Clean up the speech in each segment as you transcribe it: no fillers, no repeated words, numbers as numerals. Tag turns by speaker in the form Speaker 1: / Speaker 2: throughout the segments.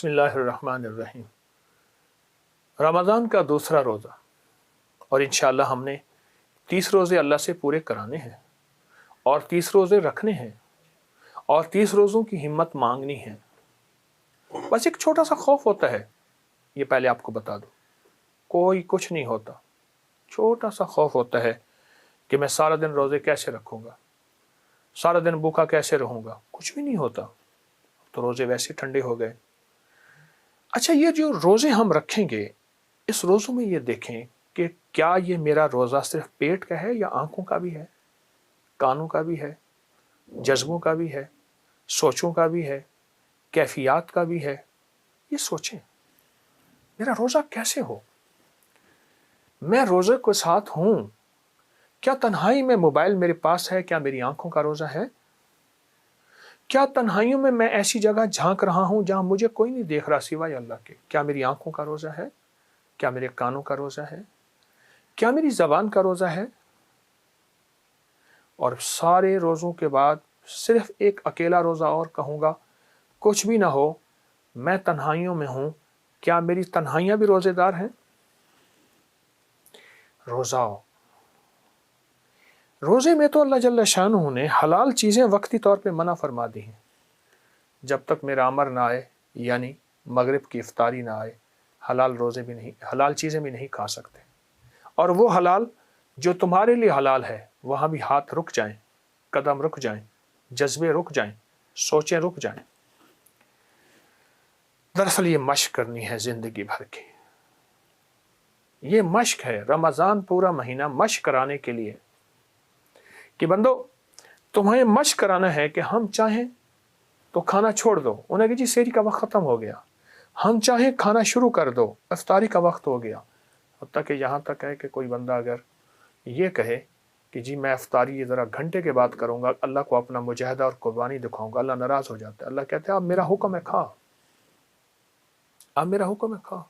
Speaker 1: بسم اللہ الرحمن الرحیم۔ رمضان کا دوسرا روزہ، اور انشاءاللہ ہم نے 30 روزے اللہ سے پورے کرانے ہیں اور 30 روزے رکھنے ہیں اور 30 روزوں کی ہمت مانگنی ہے۔ بس ایک چھوٹا سا خوف ہوتا ہے، یہ پہلے آپ کو بتا دوں، کوئی کچھ نہیں ہوتا، چھوٹا سا خوف ہوتا ہے کہ میں سارا دن روزے کیسے رکھوں گا، سارا دن بھوکا کیسے رہوں گا۔ کچھ بھی نہیں ہوتا، تو روزے ویسے ٹھنڈے ہو گئے۔ اچھا، یہ جو روزے ہم رکھیں گے، اس روزوں میں یہ دیکھیں کہ کیا یہ میرا روزہ صرف پیٹ کا ہے یا آنکھوں کا بھی ہے، کانوں کا بھی ہے، جذبوں کا بھی ہے، سوچوں کا بھی ہے، کیفیات کا بھی ہے۔ یہ سوچیں میرا روزہ کیسے ہو، میں روزے کے ساتھ ہوں، کیا تنہائی میں موبائل میرے پاس ہے، کیا میری آنکھوں کا روزہ ہے؟ کیا تنہائیوں میں میں ایسی جگہ جھانک رہا ہوں جہاں مجھے کوئی نہیں دیکھ رہا سوائے اللہ کے؟ کیا میری آنکھوں کا روزہ ہے؟ کیا میرے کانوں کا روزہ ہے؟ کیا میری زبان کا روزہ ہے؟ اور سارے روزوں کے بعد صرف ایک اکیلا روزہ اور کہوں گا، کچھ بھی نہ ہو، میں تنہائیوں میں ہوں، کیا میری تنہائیاں بھی روزے دار ہیں؟ روزے میں تو اللہ جل شانہ نے حلال چیزیں وقتی طور پہ منع فرما دی ہیں۔ جب تک میرا امر نہ آئے، یعنی مغرب کی افطاری نہ آئے، حلال چیزیں بھی نہیں کھا سکتے۔ اور وہ حلال جو تمہارے لیے حلال ہے، وہاں بھی ہاتھ رک جائیں، قدم رک جائیں، جذبے رک جائیں، سوچیں رک جائیں۔ دراصل یہ مشق کرنی ہے زندگی بھر کی، یہ مشق ہے۔ رمضان پورا مہینہ مشق کرانے کے لیے کہ بندو تمہیں مشق کرانا ہے کہ ہم چاہیں تو کھانا چھوڑ دو، انہیں کہ جی سحری کا وقت ختم ہو گیا، ہم چاہیں کھانا شروع کر دو، افطاری کا وقت ہو گیا۔ حتیٰ کہ یہاں تک ہے کہ کوئی بندہ اگر یہ کہے کہ جی میں افطاری ذرا گھنٹے کے بعد کروں گا، اللہ کو اپنا مجاہدہ اور قربانی دکھاؤں گا، اللہ ناراض ہو جاتا ہے۔ اللہ کہتے ہیں اب میرا حکم ہے کھا، اب میرا حکم ہے کھا۔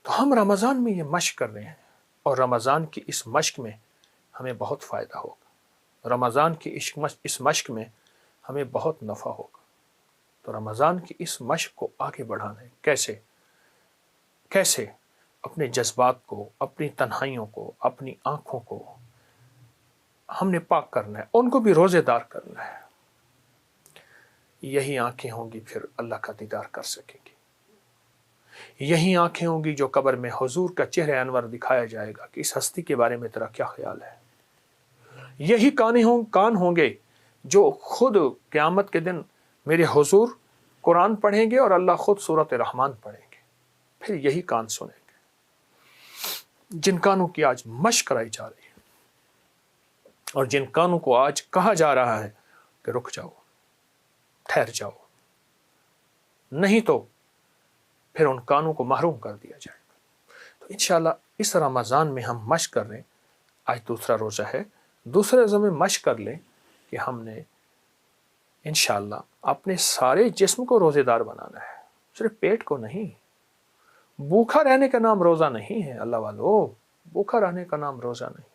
Speaker 1: تو ہم رمضان میں یہ مشق کر رہے ہیں، اور رمضان کی اس مشق میں ہمیں بہت فائدہ ہوگا، رمضان کی اس مشق میں ہمیں بہت نفع ہوگا۔ تو رمضان کی اس مشق کو آگے بڑھانا ہے۔ کیسے؟ اپنے جذبات کو، اپنی تنہائیوں کو، اپنی آنکھوں کو ہم نے پاک کرنا ہے، ان کو بھی روزے دار کرنا ہے۔ یہی آنکھیں ہوں گی پھر اللہ کا دیدار کر سکیں گی، یہی آنکھیں ہوں گی جو قبر میں حضور کا چہرہ انور دکھایا جائے گا کہ اس ہستی کے بارے میں تیرا کیا خیال ہے۔ یہی کان ہوں گے جو خود قیامت کے دن میرے حضور قرآن پڑھیں گے اور اللہ خود سورۃ رحمان پڑھیں گے، پھر یہی کان سنیں گے جن کانوں کی آج مشق کرائی جا رہی ہے، اور جن کانوں کو آج کہا جا رہا ہے کہ رک جاؤ، ٹھہر جاؤ، نہیں تو پھر ان کانوں کو محروم کر دیا جائے گا۔ تو انشاءاللہ اس رمضان میں ہم مشق کر لیں، آج دوسرا روزہ ہے، دوسرے روزے میں مشق کر لیں کہ ہم نے انشاءاللہ اپنے سارے جسم کو روزے دار بنانا ہے، صرف پیٹ کو نہیں۔ بھوکا رہنے کا نام روزہ نہیں ہے اللہ والو، بھوکا رہنے کا نام روزہ نہیں۔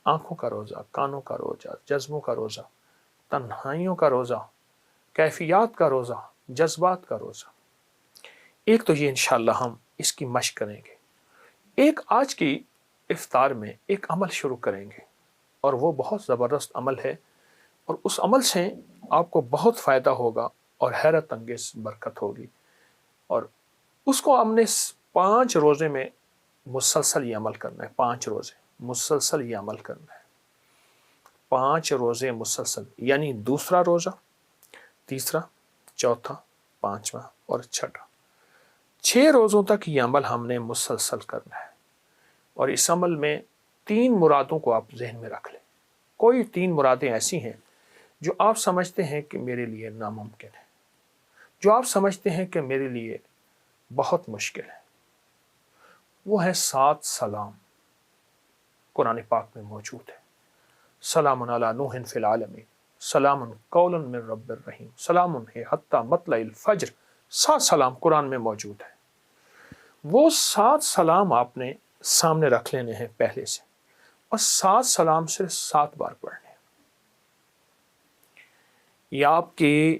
Speaker 1: آنکھوں کا روزہ، کانوں کا روزہ، جذبوں کا روزہ، تنہائیوں کا روزہ، کیفیات کا روزہ، جذبات کا روزہ۔ ایک تو یہ انشاءاللہ ہم اس کی مشق کریں گے۔ ایک آج کی افطار میں ایک عمل شروع کریں گے، اور وہ بہت زبردست عمل ہے، اور اس عمل سے آپ کو بہت فائدہ ہوگا اور حیرت انگیز برکت ہوگی۔ اور اس کو ہم نے 5 روزے میں مسلسل یہ عمل کرنا ہے، 5 روزے مسلسل یہ عمل کرنا ہے، 5 روزے مسلسل، یعنی دوسرا روزہ، تیسرا، چوتھا، 5واں اور 6واں، 6 روزوں تک یہ عمل ہم نے مسلسل کرنا ہے۔ اور اس عمل میں 3 مرادوں کو آپ ذہن میں رکھ لیں۔ کوئی 3 مرادیں ایسی ہیں جو آپ سمجھتے ہیں کہ میرے لیے ناممکن ہے، جو آپ سمجھتے ہیں کہ میرے لیے بہت مشکل ہے۔ وہ ہے 7 سلام، قرآن پاک میں موجود ہے۔ سلام علی نوح فی العالمین، سلام قولا من رب الرحیم، سلام ہے حتی مطلع الفجر۔ 7 سلام قرآن میں موجود ہے۔ وہ 7 سلام آپ نے سامنے رکھ لینے ہیں پہلے سے، اور 7 سلام صرف 7 بار پڑھنے ہیں۔ یہ آپ کی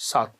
Speaker 1: 7